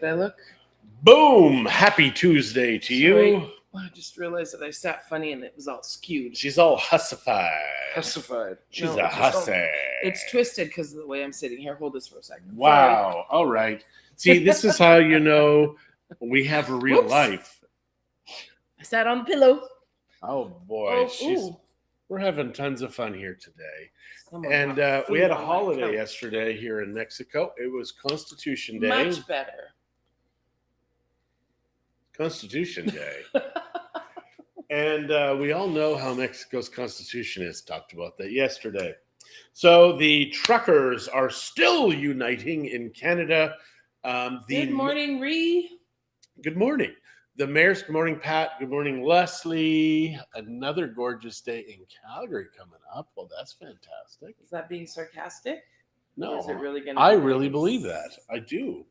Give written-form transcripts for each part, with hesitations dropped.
I look? Boom! Happy Tuesday to Sorry. you. Well, I just realized that I sat funny and it was all skewed. She's all hussified. Hussified. She's No, a it's just all- hussy. It's twisted because of the way I'm sitting here. Hold this for a second. Wow. All right. See, this is how you know we have a real Whoops. life. I sat on the pillow. Oh boy, ooh. we're having tons of fun here today. Someone And got we food had a on my holiday couch. yesterday here in Mexico. It was Constitution Day. Much better. Constitution Day. And we all know how Mexico's constitution is. Talked about that yesterday. So the truckers are still uniting in Canada. Good morning, Ree. Good morning. The mayor's good morning, Pat. Good morning, Leslie. Another gorgeous day in Calgary coming up. Well, that's fantastic. Is that being sarcastic? No, Or is it really gonna I be really nice? believe that. I do.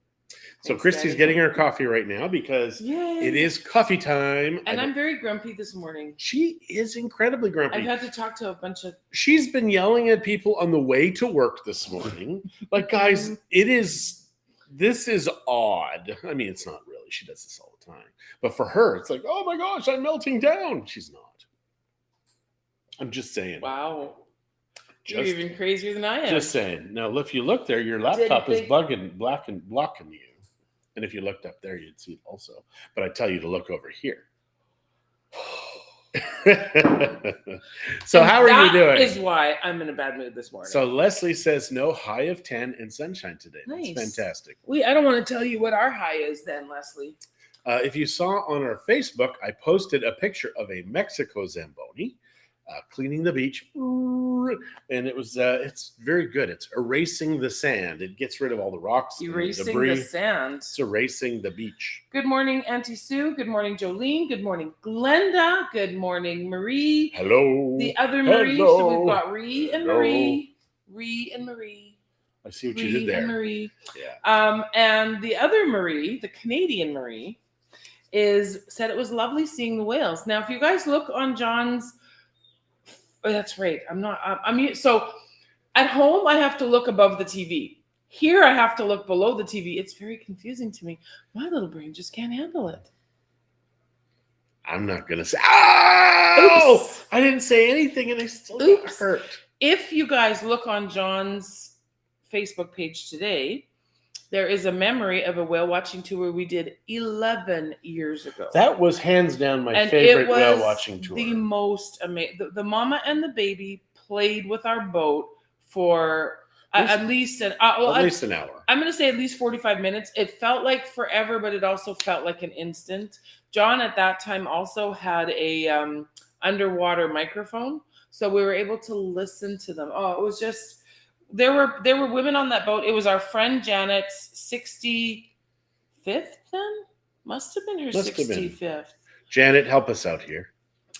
So Thanks, Christie's Daddy. getting her coffee right now because Yay. it is coffee time. And I'm very grumpy this morning. She is incredibly grumpy. I've had to talk to a bunch of. She's been yelling at people on the way to work this morning. Like, guys, this is odd. I mean, it's not really. She does this all the time. But for her, it's like, oh my gosh, I'm melting down. She's not. I'm just saying. Wow. You're Just- even crazier than I am. Just saying. Now, if you look there, your laptop is think- blocking you. And if you looked up there, you'd see it also. But I tell you to look over here. So And how are you doing? That is why I'm in a bad mood this morning. So Leslie says no, high of 10 and sunshine today. That's Nice. fantastic. I don't want to tell you what our high is then, Leslie. If you saw on our Facebook, I posted a picture of a Mexico Zamboni cleaning the beach. And it was it's very good. It's erasing the sand. It gets rid of all the rocks and Erasing the debris. the sand. It's erasing the beach. Good morning, Auntie Sue. Good morning, Jolene. Good morning, Glenda. Good morning, Marie. Hello. The other Marie. Hello. So we've got Ree and Hello. Marie. Ree and Marie. I see what Ree you did there. and Marie. Yeah. And the other Marie, the Canadian Marie, said it was lovely seeing the whales. Now, if you guys look on John's, oh, that's right. So at home, I have to look above the TV. Here, I have to look below the TV. It's very confusing to me. My little brain just can't handle it. I'm not going to say, oh, Oops. I didn't say anything and I still got Oops. hurt. If you guys look on John's Facebook page today, there is a memory of a whale watching tour we did 11 years ago. That was hands down my And favorite it was whale watching tour. the most amazing. The mama and the baby played with our boat for at least an hour. I'm going to say at least 45 minutes. It felt like forever, but it also felt like an instant. John at that time also had a underwater microphone, so we were able to listen to them. Oh, it was just there were women on that boat. It was our friend Janet's 65th then? Must have been her 65th. Janet, help us out here.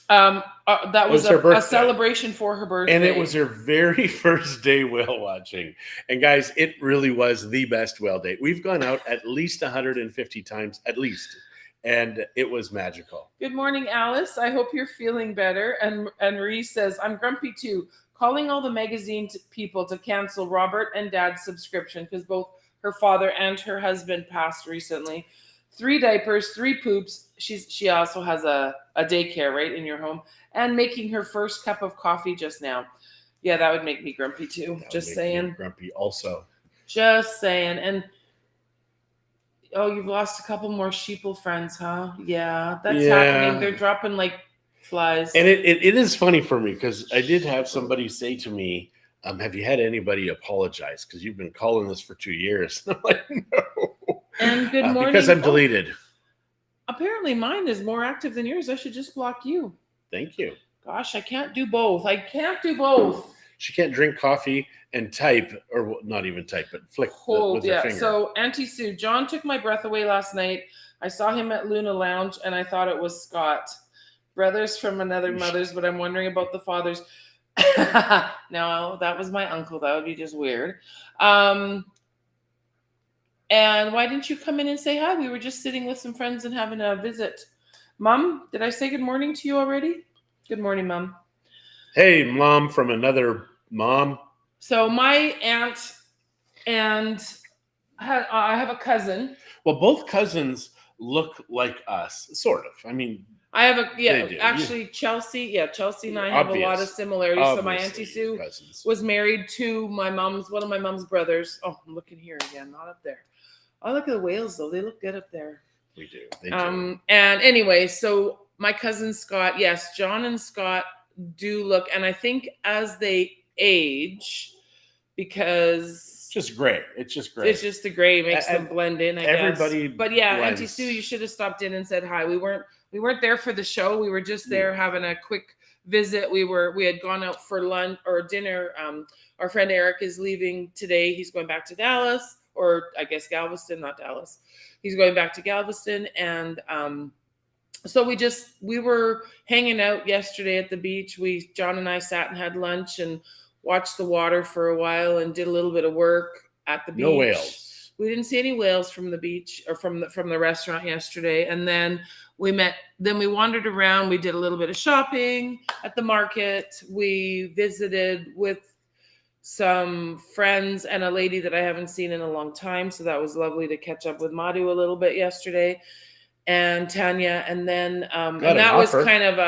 That was a celebration for her birthday. And it was her very first day whale watching. And guys, it really was the best whale day. We've gone out at least 150 times, at least. And it was magical. Good morning, Alice. I hope you're feeling better. And Reese says, I'm grumpy too. Calling all the magazine people to cancel Robert and Dad's subscription because both her father and her husband passed recently. 3 diapers, 3 poops. She also has a daycare right in your home, and making her first cup of coffee just now. Yeah, that would make me grumpy too. Just saying. Grumpy also. Just saying. And you've lost a couple more sheeple friends, huh? Yeah, that's happening. They're dropping like flies. And it is funny for me because I did have somebody say to me, have you had anybody apologize? Because you've been calling this for 2 years. And I'm like, no. And good morning. Because I'm deleted. Apparently mine is more active than yours. I should just block you. Thank you. Gosh, I can't do both. She can't drink coffee and type, or not even type, but flick with her finger. So Auntie Sue, John took my breath away last night. I saw him at Luna Lounge and I thought it was Scott. Brothers from another mother's, but I'm wondering about the fathers. No, that was my uncle. That would be just weird. And why didn't you come in and say hi? We were just sitting with some friends and having a visit. Mom, did I say good morning to you already? Good morning, Mom. Hey, Mom from another mom. So my aunt and I have a cousin. Well, both cousins look like us, sort of. I mean, I have actually Chelsea. Yeah, Chelsea and I have a lot of similarities. So my Auntie Sue was married to one of my mom's brothers. Oh, I'm looking here again, not up there. Oh, look at the whales though. They look good up there. We do. They do. And anyway, so my cousin Scott, yes, John and Scott do look, and I think as they age, because it's just gray. It's just the gray makes them blend in, I everybody guess. But yeah, blends. Auntie Sue, you should have stopped in and said hi. We weren't there for the show. We were just there having a quick visit. We had gone out for lunch or dinner. Our friend Eric is leaving today. He's going back to Dallas, or I guess Galveston, not Dallas. He's going back to Galveston, and so we were hanging out yesterday at the beach. John and I sat and had lunch and watched the water for a while and did a little bit of work at the beach. No whales. We didn't see any whales from the beach or from the restaurant yesterday. And then we wandered around. We did a little bit of shopping at the market. We visited with some friends and a lady that I haven't seen in a long time. So that was lovely to catch up with Madhu a little bit yesterday, and Tanya. And then and that was kind of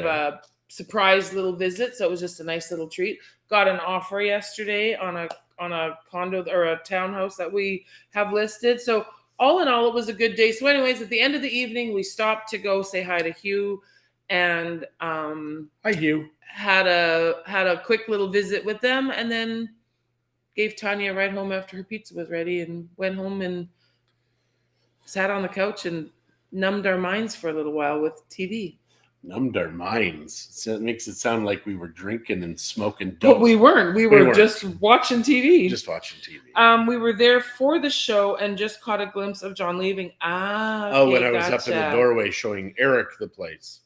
a surprise little visit. So it was just a nice little treat. Got an offer yesterday on a condo or a townhouse that we have listed. So all in all, it was a good day. So anyways, at the end of the evening, we stopped to go say hi to Hugh, and hi Hugh. Had a quick little visit with them, and then gave Tanya a ride home after her pizza was ready, and went home and sat on the couch and numbed our minds for a little while with TV. Numbed our minds. So it makes it sound like we were drinking and smoking dope. But we weren't. We were just watching TV. Just watching TV. We were there for the show and just caught a glimpse of John leaving. When I was up in the doorway showing Eric the place.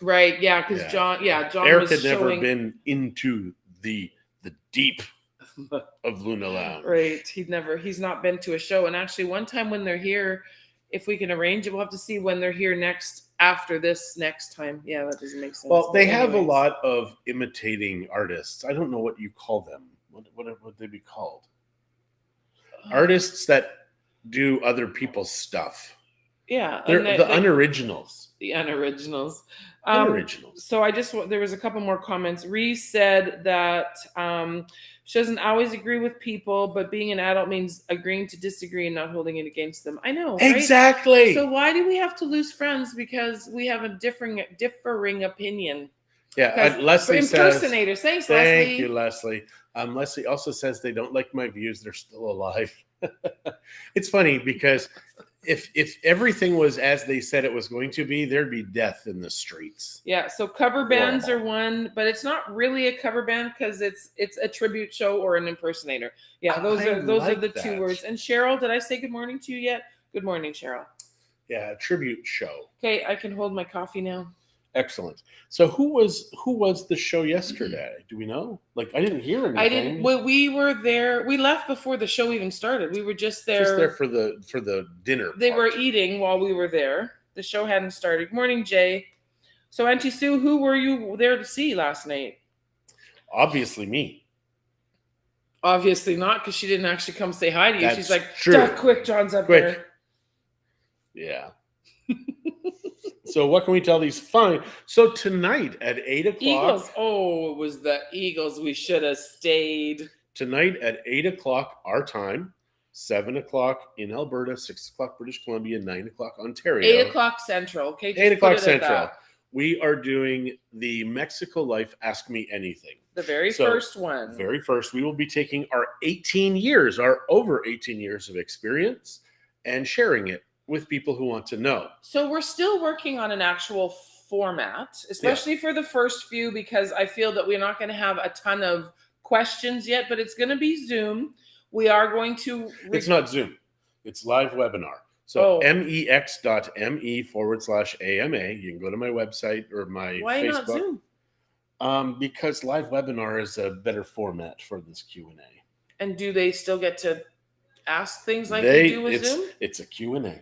Right, yeah, because John Eric had never been into the deep of Luna Lounge. Right, he's not been to a show. And actually, one time when they're here, if we can arrange it, we'll have to see when they're here after this next time. Yeah, that doesn't make sense. Well, they have a lot of imitating artists. I don't know what you call them. What would they be called? Artists that do other people's stuff. Yeah, they're the unoriginals. The unoriginals. Unoriginals. So there was a couple more comments. Reese said that she doesn't always agree with people, but being an adult means agreeing to disagree and not holding it against them. I know, right? Exactly. So why do we have to lose friends because we have a differing opinion? Yeah, Leslie impersonators. Thanks, Leslie. Thank you, Leslie. Leslie also says they don't like my views. They're still alive. It's funny because if everything was as they said it was going to be, there'd be death in the streets. Yeah, so cover bands are one, but it's not really a cover band because it's a tribute show or an impersonator. Yeah, those are the two words. And Cheryl, did I say good morning to you yet? Good morning, Cheryl. Yeah, a tribute show. Okay, I can hold my coffee now. Excellent. So who was the show yesterday? Do we know? Like, I didn't hear anything. I didn't. Well, we were there. We left before the show even started. We were just there. Just there for the dinner. They were eating while we were there. The show hadn't started. Good morning, Jay. So, Auntie Sue, who were you there to see last night? Obviously me. Obviously not, because she didn't actually come say hi to you. That's She's like, true. Quick, John's up there. Yeah. So what can we tell these? Fine. So tonight at 8:00. Eagles. Oh, it was the Eagles. We should have stayed. Tonight at 8:00 our time, 7:00 in Alberta, 6:00 British Columbia, 9:00 Ontario. 8:00 Central. Okay. 8:00 Central. We are doing the Mexico Life Ask Me Anything. The first one. Very first. We will be taking our over 18 years of experience and sharing it with people who want to know. So we're still working on an actual format, especially for the first few, because I feel that we're not going to have a ton of questions yet, but it's going to be Zoom. We are going to... It's not Zoom. It's live webinar. So mex.me/AMA. You can go to my website or my Facebook. Why not Zoom? Because live webinar is a better format for this Q&A. And do they still get to ask things like they do with Zoom? It's a Q&A.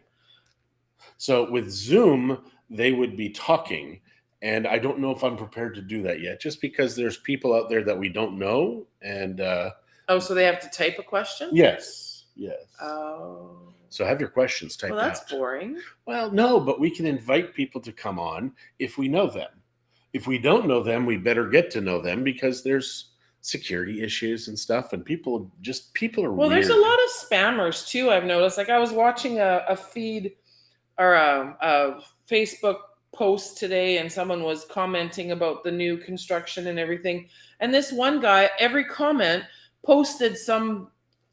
So with Zoom, they would be talking, and I don't know if I'm prepared to do that yet, just because there's people out there that we don't know. And so they have to type a question? Yes. Yes. Oh. So have your questions typed out. Well, that's boring. Well, no, but we can invite people to come on if we know them. If we don't know them, we better get to know them because there's security issues and stuff, and people are well, weird. There's a lot of spammers too, I've noticed. Like I was watching a feed or a Facebook post today, and someone was commenting about the new construction and everything. And this one guy, every comment posted some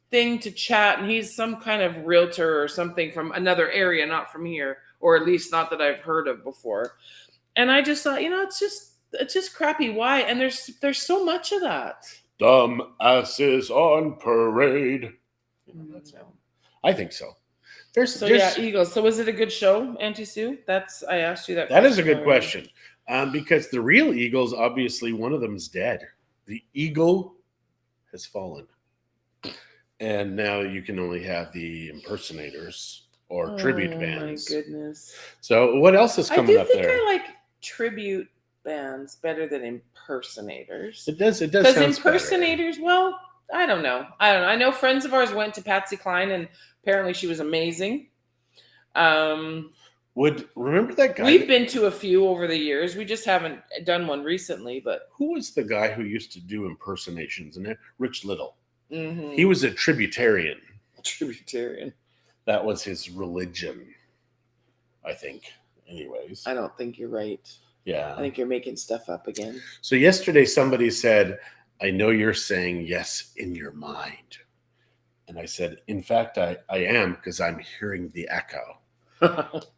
thing to chat, and he's some kind of realtor or something from another area, not from here, or at least not that I've heard of before. And I just thought, it's just crappy. Why? And there's so much of that. Dumb asses on parade. I think so. There's Eagles. So was it a good show, Auntie Sue? I asked you that. That is a good question. Because the real Eagles, obviously, one of them's dead. The eagle has fallen. And now you can only have the impersonators or tribute bands. Oh my goodness. So what else is coming up there? I think I like tribute bands better than impersonators. It does. Because impersonators, better. Well, I don't know. I know friends of ours went to Patsy Cline, and apparently she was amazing. Remember that guy? We've been to a few over the years. We just haven't done one recently. But who was the guy who used to do impersonations? And Rich Little. Mm-hmm. He was a tributarian. Tributarian. That was his religion, I think. Anyways, I don't think you're right. Yeah, I think you're making stuff up again. So yesterday, somebody said, "I know you're saying yes in your mind," and I said, "In fact, I am because I'm hearing the echo."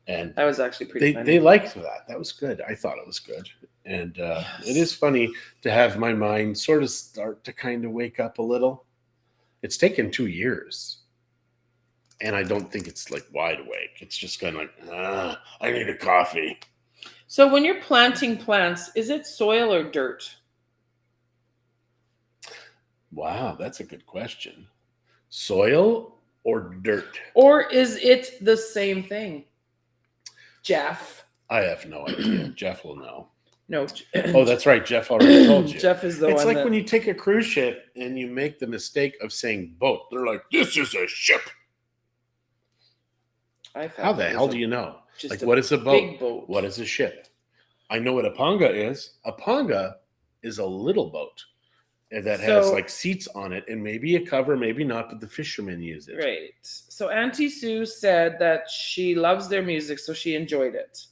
And that was actually pretty funny. They liked that. That was good. I thought it was good. And yes. It is funny to have my mind sort of start to kind of wake up a little. It's taken 2 years. And I don't think it's like wide awake. It's just kind of like, I need a coffee. So when you're planting plants, is it soil or dirt? Wow, that's a good question. Soil or dirt? Or is it the same thing? Jeff? I have no idea. Jeff will know. No. Oh, that's right. Jeff already told you. Jeff is the one. It's like when you take a cruise ship and you make the mistake of saying boat. They're like, this is a ship. How the hell do you know? Like, what is a boat? Big boat. What is a ship? I know what a panga is. A panga is a little boat that has like seats on it and maybe a cover, maybe not, but the fishermen use it. Right. So Auntie Sue said that she loves their music, so she enjoyed it.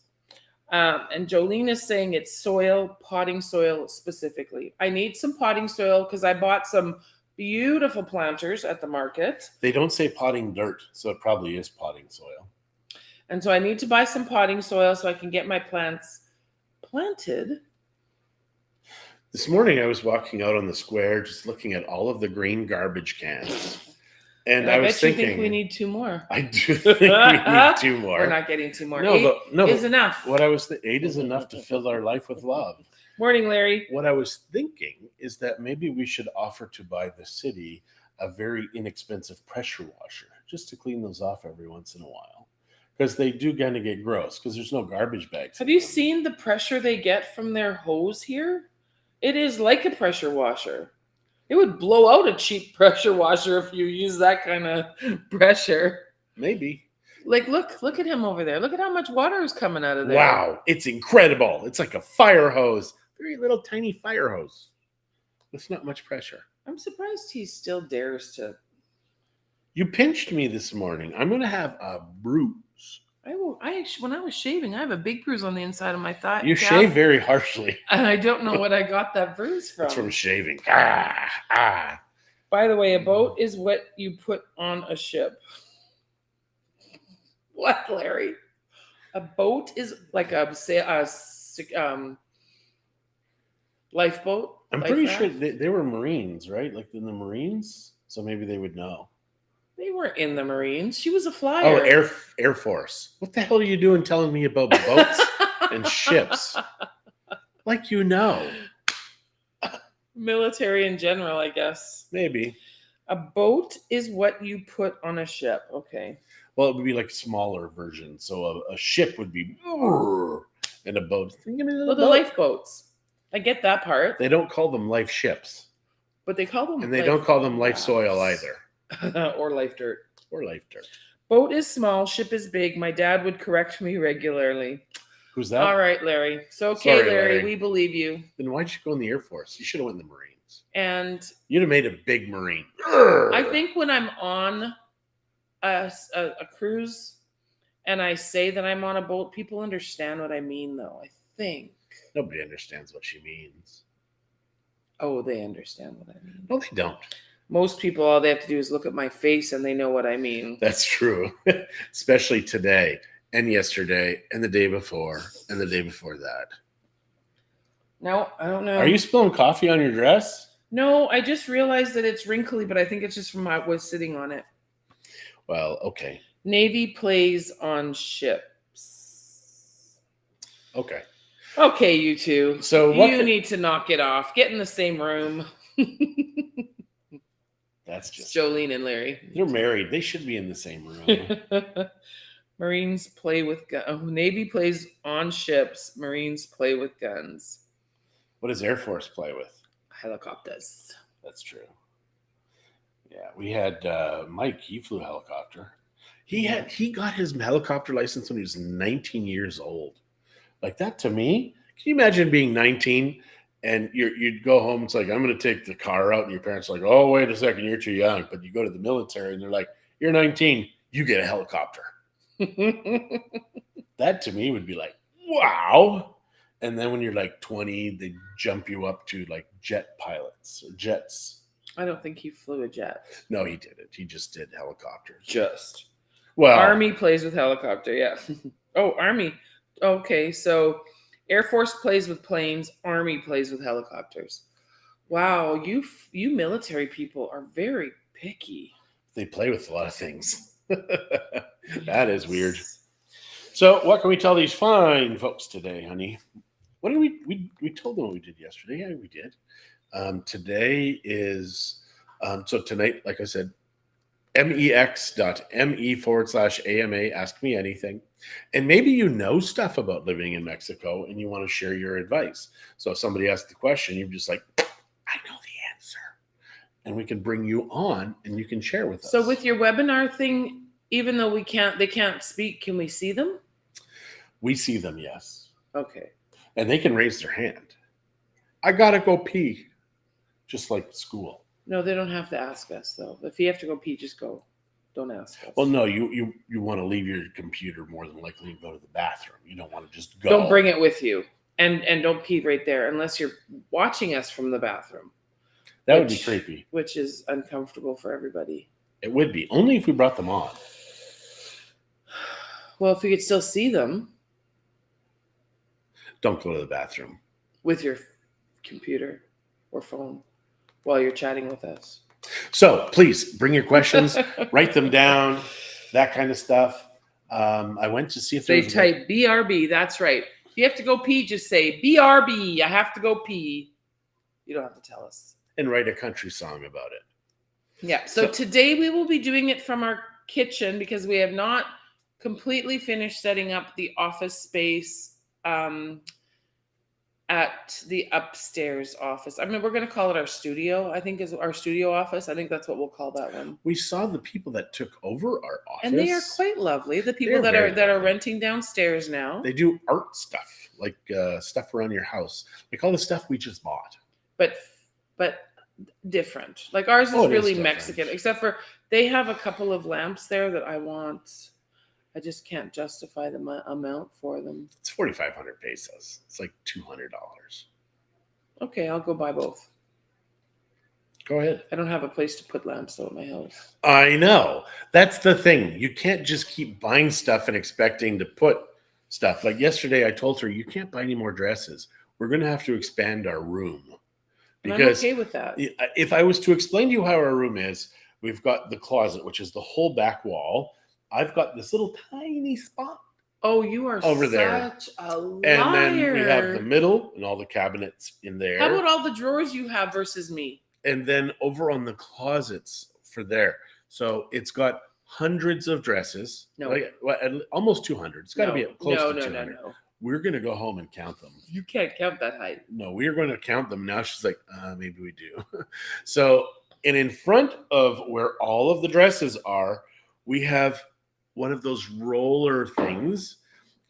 And Jolene is saying it's soil, potting soil specifically. I need some potting soil because I bought some beautiful planters at the market. They don't say potting dirt, so it probably is potting soil. And so I need to buy some potting soil so I can get my plants planted. This morning I was walking out on the square just looking at all of the green garbage cans. And I was thinking, you think we need 2 more. I do think we need 2 more. We're not getting 2 more. No, 8 is enough. What I was 8 is enough to fill our life with love. Morning, Larry. What I was thinking is that maybe we should offer to buy the city a very inexpensive pressure washer just to clean those off every once in a while. Because they do kind of get gross because there's no garbage bags. Have you seen the pressure they get from their hose here? It is like a pressure washer. It would blow out a cheap pressure washer if you use that kind of pressure. Maybe. Like, look at him over there. Look at how much water is coming out of there. Wow, it's incredible. It's like a fire hose. Very little tiny fire hose. That's not much pressure. I'm surprised he still dares to. You pinched me this morning. I'm going to have a bruise. When I was shaving, I have a big bruise on the inside of my thigh. You shave very harshly. And I don't know what I got that bruise from. It's from shaving. By the way, a boat is what you put on a ship. What, Larry? A boat is like a lifeboat? I'm pretty sure they were Marines, right? Like in the Marines? So maybe they would know. They were in the Marines. She was a flyer. Oh, Air Force. What the hell are you doing telling me about boats and ships? Like you know. Military in general, I guess. Maybe. A boat is what you put on a ship. Okay. Well, it would be like a smaller version. So a ship would be and a boat. The lifeboats. I get that part. They don't call them life ships. But they call them and they don't call them life soil either. Or life dirt. Boat is small, ship is big. My dad would correct me regularly. Who's that? All right, Larry. So, okay, sorry, Larry, we believe you. Then why'd you go in the Air Force? You should have went in the Marines. And you'd have made a big Marine. I think when I'm on a cruise and I say that I'm on a boat, people understand what I mean, though. I think. Nobody understands what she means. Oh, they understand what I mean. No, they don't. Most people, all they have to do is look at my face and they know what I mean. That's true. Especially today and yesterday and the day before and the day before that. No, I don't know. Are you spilling coffee on your dress? No, I just realized that it's wrinkly, but I think it's just from I was sitting on it. Well, okay. Navy plays on ships. Okay. Okay, you two. So you need to knock it off. Get in the same room. That's just Jolene and Larry. They're married. They should be in the same room. Marines play with guns. Oh, Navy plays on ships. Marines play with guns. What does Air Force play with? Helicopters. That's true. Yeah, we had Mike. He flew a helicopter. He got his helicopter license when he was 19 years old. Like that to me. Can you imagine being 19 and you'd go home? It's like, I'm going to take the car out, and your parents are like, oh, wait a second, you're too young. But you go to the military, and they're like, you're 19, you get a helicopter. That to me would be like, wow. And then when you're like 20, they jump you up to like jet pilots or jets. I don't think he flew a jet. No, he didn't. He just did helicopters. Well, Army plays with helicopter, yeah. Oh, Army. Okay, so Air Force plays with planes, Army plays with helicopters. Wow, you military people are very picky. They play with a lot of things. That is weird. So what can we tell these fine folks today, honey? What did we told them what we did yesterday? Yeah, we did. Today is so tonight, like I said, mex.me/AMA, ask me anything. And maybe you know stuff about living in Mexico and you want to share your advice. So if somebody asks the question, you're just like, I know the answer. And we can bring you on and you can share with us. So with your webinar thing, even though they can't speak, can we see them? We see them, yes. Okay. And they can raise their hand. I gotta go pee. Just like school. No, they don't have to ask us, though. If you have to go pee, just go. Don't ask us. Well, no, you want to leave your computer more than likely and go to the bathroom. You don't want to just go. Don't bring it with you. And don't pee right there unless you're watching us from the bathroom. That would be creepy. Which is uncomfortable for everybody. It would be. Only if we brought them on. Well, if we could still see them. Don't go to the bathroom. With your computer or phone while you're chatting with us. So please bring your questions, write them down, that kind of stuff. I went to see if they type BRB. That's right. If you have to go pee, just say BRB. I have to go pee. You don't have to tell us. And write a country song about it. Yeah. So today we will be doing it from our kitchen because we have not completely finished setting up the office space at the upstairs office. I mean, we're going to call it our studio, I think is our studio office. I think that's what we'll call that one. We saw the people that took over our office. And they are quite lovely. The people that are renting downstairs now. They do art stuff, like stuff around your house. Like all the stuff we just bought. But different. Like ours is really Mexican, except for they have a couple of lamps there that I want. I just can't justify the amount for them. It's 4,500 pesos. It's like $200. Okay, I'll go buy both. Go ahead. I don't have a place to put lamps though at my house. I know. That's the thing. You can't just keep buying stuff and expecting to put stuff. Like yesterday, I told her, you can't buy any more dresses. We're going to have to expand our room. Because I'm okay with that. If I was to explain to you how our room is, we've got the closet, which is the whole back wall. I've got this little tiny spot. Oh, you are over there. Such a liar. And then we have the middle and all the cabinets in there. How about all the drawers you have versus me? And then over on the closets for there. So it's got hundreds of dresses. No. Like, almost 200. It's got to be close to 200. No. We're going to go home and count them. You can't count that high. No, we are going to count them. Now she's like, maybe we do. So And in front of where all of the dresses are, we have one of those roller things,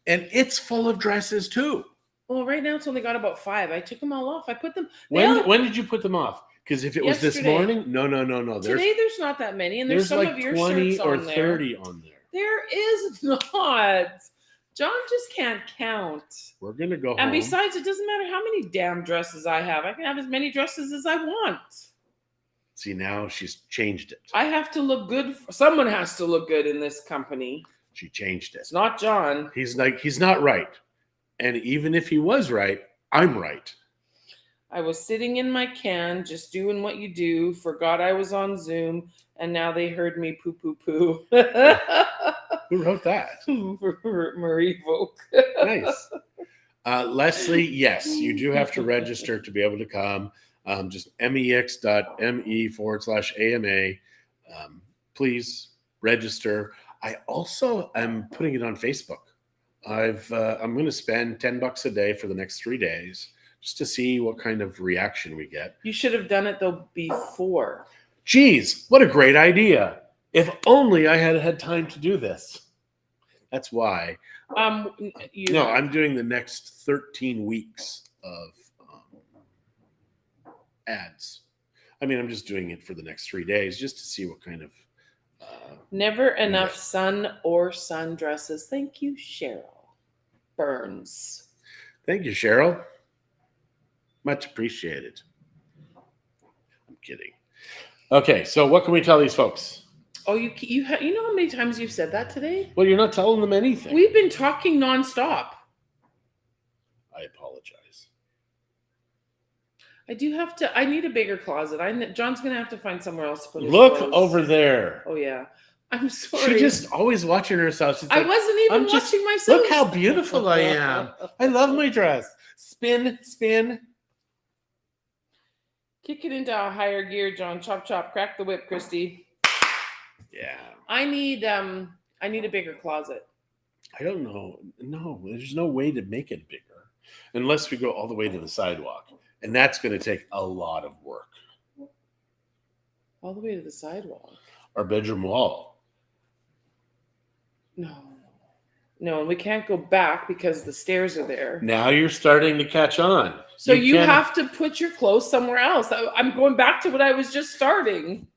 and it's full of dresses too. Well, right now it's only got about 5. I took them all off. I put them. When did you put them off? Because if it was this morning, no. Today there's not that many, and there's some like of your 20 shirts or on 30 on there. There is not. John just can't count. We're gonna go home. And besides, it doesn't matter how many damn dresses I have. I can have as many dresses as I want. See, now she's changed it. I have to look good. Someone has to look good in this company. She changed it. It's not John. He's not right. And even if he was right, I'm right. I was sitting in my can, just doing what you do. Forgot I was on Zoom, and now they heard me poo poo poo. Who wrote that? Marie Volk. Nice. Leslie, yes, you do have to register to be able to come. Just mex.me/AMA. Please register. I also am putting it on Facebook. I'm going to spend $10 a day for the next 3 days just to see what kind of reaction we get. You should have done it though before. Geez, what a great idea! If only I had had time to do this. That's why. I'm doing the next 13 weeks of ads. I mean, I'm just doing it for the next 3 days just to see what kind of. Never enough sun or sundresses. Thank you, Cheryl Burns. Thank you, Cheryl. Much appreciated. I'm kidding. Okay, so what can we tell these folks? Oh, you know how many times you've said that today? Well, you're not telling them anything. We've been talking nonstop. I apologize. I need a bigger closet. John's going to have to find somewhere else to put his Look clothes. over there. Oh, yeah. I'm sorry. She's just always watching herself. She's like, I wasn't even watching myself. Look how beautiful I am. I love my dress. Spin, spin. Kick it into a higher gear, John. Chop, chop. Crack the whip, Christie. Yeah. I need a bigger closet. I don't know. No, there's no way to make it bigger unless we go all the way to the sidewalk. And that's going to take a lot of work. All the way to the sidewalk? Our bedroom wall. No, and we can't go back because the stairs are there. Now you're starting to catch on. So you have to put your clothes somewhere else. I'm going back to what I was just starting.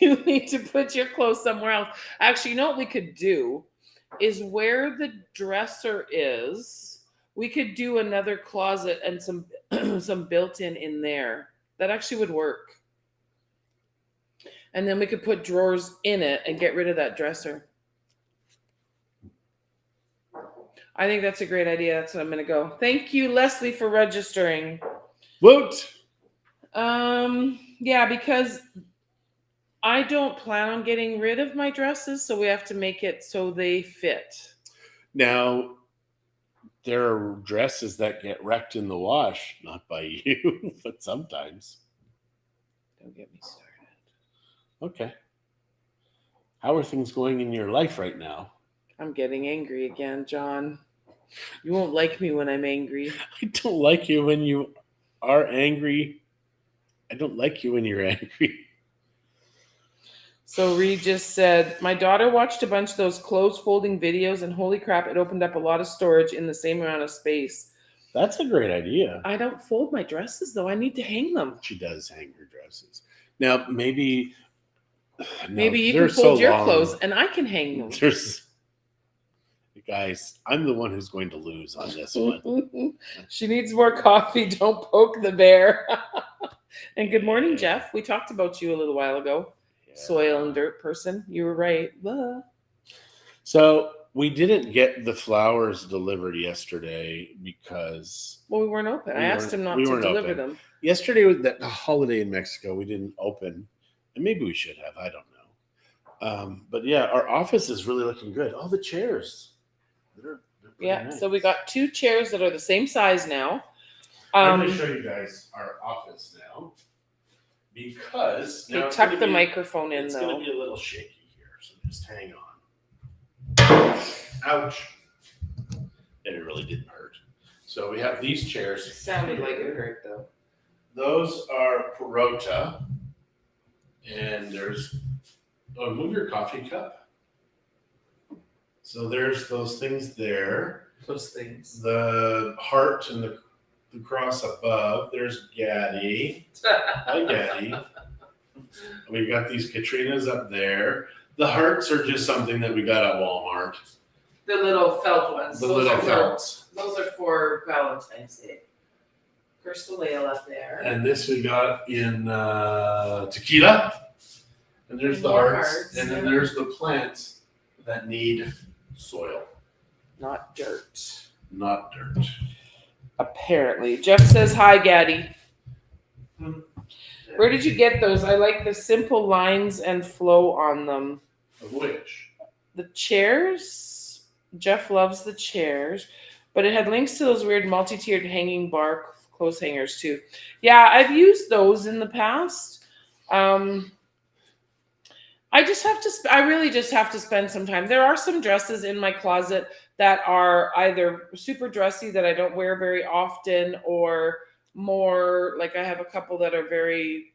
You need to put your clothes somewhere else. Actually, you know what we could do is where the dresser is, we could do another closet and some built-in there. That actually would work. And then we could put drawers in it and get rid of that dresser. I think that's a great idea. That's what I'm going to go. Thank you, Leslie, for registering. Woot! Yeah, because I don't plan on getting rid of my dresses, so we have to make it so they fit. Now, there are dresses that get wrecked in the wash, not by you, but sometimes. Don't get me started. Okay. How are things going in your life right now? I'm getting angry again, John. You won't like me when I'm angry. I don't like you when you are angry. I don't like you when you're angry. So Reed just said, my daughter watched a bunch of those clothes folding videos, and holy crap, it opened up a lot of storage in the same amount of space. That's a great idea. I don't fold my dresses, though. I need to hang them. She does hang her dresses. Now, maybe you can fold your clothes, and I can hang them. Guys, I'm the one who's going to lose on this one. She needs more coffee. Don't poke the bear. And good morning, Jeff. We talked about you a little while ago. Yeah. Soil and dirt person. You were right. Blah. So we didn't get the flowers delivered yesterday because... Well, we weren't open. I asked him not to deliver them. Yesterday was that holiday in Mexico. We didn't open. And maybe we should have. I don't know. But yeah, our office is really looking good. All the chairs. They're nice. So we got 2 chairs that are the same size now. I'm going to show you guys our office now because you tuck the microphone in, it's though. It's going to be a little shaky here, so just hang on. Ouch! And it really didn't hurt. So we have these chairs. It sounded like it hurt, though. Those are Perota. And there's, move your coffee cup. So there's those things there. Those things. The heart and the cross above. There's Gaddy. Hi, Gaddy. We've got these Katrinas up there. The hearts are just something that we got at Walmart. The little felt ones. The little felts. Those are for Valentine's Day. Crystal Ale up there. And this we got in tequila. And there's the hearts. And then there's the plants that need soil. Not dirt. Not dirt. Apparently. Jeff says, hi, Gaddy. Where did you get those? I like the simple lines and flow on them. Of which? The chairs. Jeff loves the chairs. But it had links to those weird multi-tiered hanging bar clothes hangers too. Yeah, I've used those in the past. I really just have to spend some time. There are some dresses in my closet that are either super dressy that I don't wear very often, or more like I have a couple that are very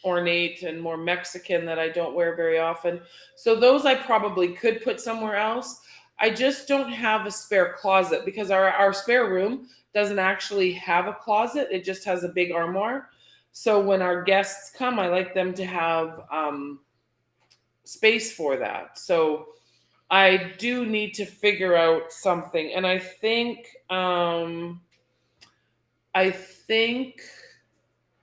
ornate and more Mexican that I don't wear very often. So those I probably could put somewhere else. I just don't have a spare closet because our spare room doesn't actually have a closet. It just has a big armoire. So when our guests come, I like them to have space for that. So I do need to figure out something. And I think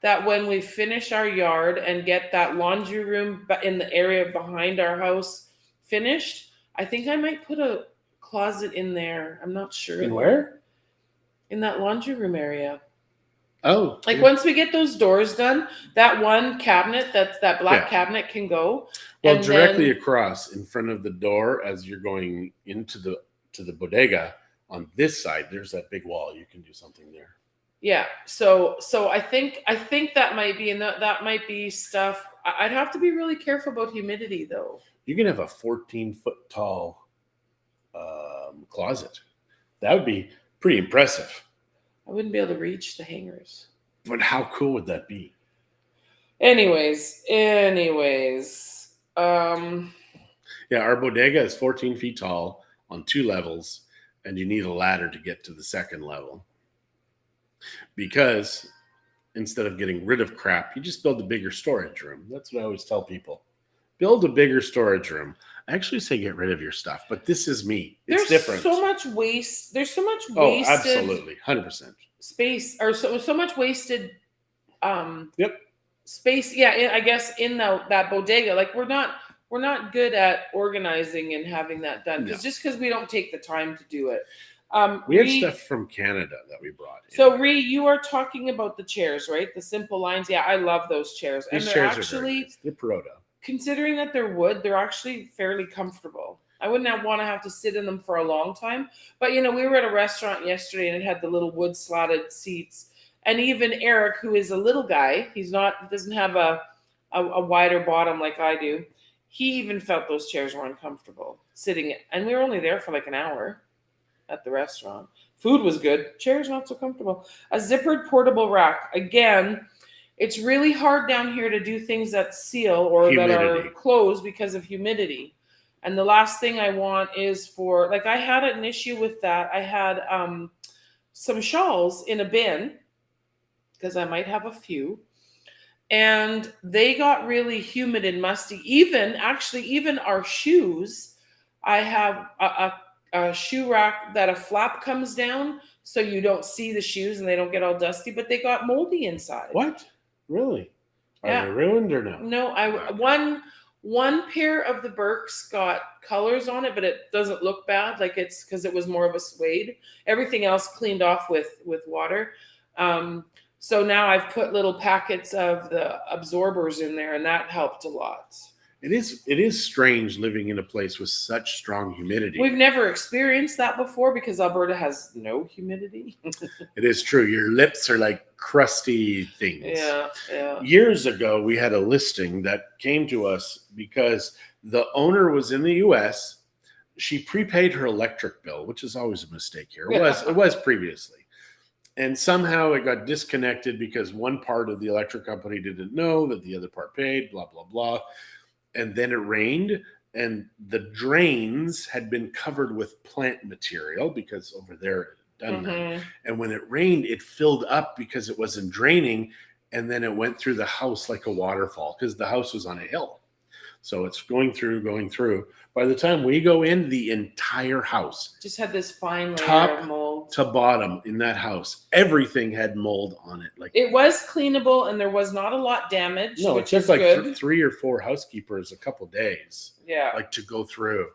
that when we finish our yard and get that laundry room in the area behind our house finished, I think I might put a closet in there. I'm not sure. In where? In that laundry room area. Oh. Like once we get those doors done, that one cabinet, that black cabinet can go. Well, directly across in front of the door as you're going into the bodega on this side, there's that big wall. You can do something there. Yeah. So I think that might be, and that might be stuff. I'd have to be really careful about humidity though. You can have a 14-foot tall closet. That would be pretty impressive. I wouldn't be able to reach the hangers. But how cool would that be? Anyways. Yeah, our bodega is 14 feet tall on 2 levels, and you need a ladder to get to the second level. Because instead of getting rid of crap, you just build a bigger storage room. That's what I always tell people. Build a bigger storage room. I actually say get rid of your stuff, but this is me. It's different. There's so much waste. There's so much wasted. Oh, absolutely. 100%. Space, or so much wasted space. Yeah, I guess in that bodega. Like we're not good at organizing and having that done. Just because we don't take the time to do it. We have stuff from Canada that we brought in. So, Ree, you are talking about the chairs, right? The simple lines. Yeah, I love those chairs. These chairs are very nice. They're Peroda. Considering that they're wood, they're actually fairly comfortable. I wouldn't want to have to sit in them for a long time. But, we were at a restaurant yesterday and it had the little wood slatted seats. And even Eric, who is a little guy, he doesn't have a wider bottom like I do. He even felt those chairs were uncomfortable sitting. And we were only there for like an hour at the restaurant. Food was good. Chairs not so comfortable. A zippered portable rack. Again, it's really hard down here to do things that seal or humidity. That are closed because of humidity. And the last thing I want is I had an issue with that. I had some shawls in a bin because I might have a few. And they got really humid and musty. Even our shoes, I have a shoe rack that a flap comes down so you don't see the shoes and they don't get all dusty, but they got moldy inside. What? Really? Are they ruined or no? No, one pair of the Birks got colors on it, but it doesn't look bad. Like it's because it was more of a suede. Everything else cleaned off with water. So now I've put little packets of the absorbers in there, and that helped a lot. It is strange living in a place with such strong humidity. We've never experienced that before because Alberta has no humidity. It is true. Your lips are like crusty things. Yeah. Years ago, we had a listing that came to us because the owner was in the U.S. She prepaid her electric bill, which is always a mistake here. It was previously. And somehow it got disconnected because one part of the electric company didn't know that the other part paid, blah, blah, blah. And then it rained, and the drains had been covered with plant material because over there it had done that. And when it rained, it filled up because it wasn't draining. And then it went through the house like a waterfall because the house was on a hill. So it's going through. By the time we go in, the entire house just had this fine layer of mold to bottom in that house. Everything had mold on it. Like it was cleanable, and there was not a lot damaged. No, it took like 3 or 4 housekeepers a couple days. Yeah, like to go through,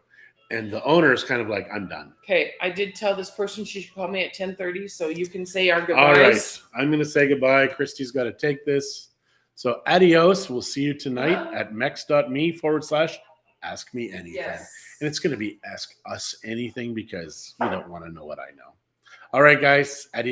and the owner is kind of like, I'm done. Okay, I did tell this person she should call me at 10:30, so you can say our goodbyes. All right, I'm going to say goodbye. Christie's got to take this. So adios. We'll see you tonight at mex.me/ask me anything. Yes. And it's going to be ask us anything because we don't want to know what I know. All right, guys. Adios.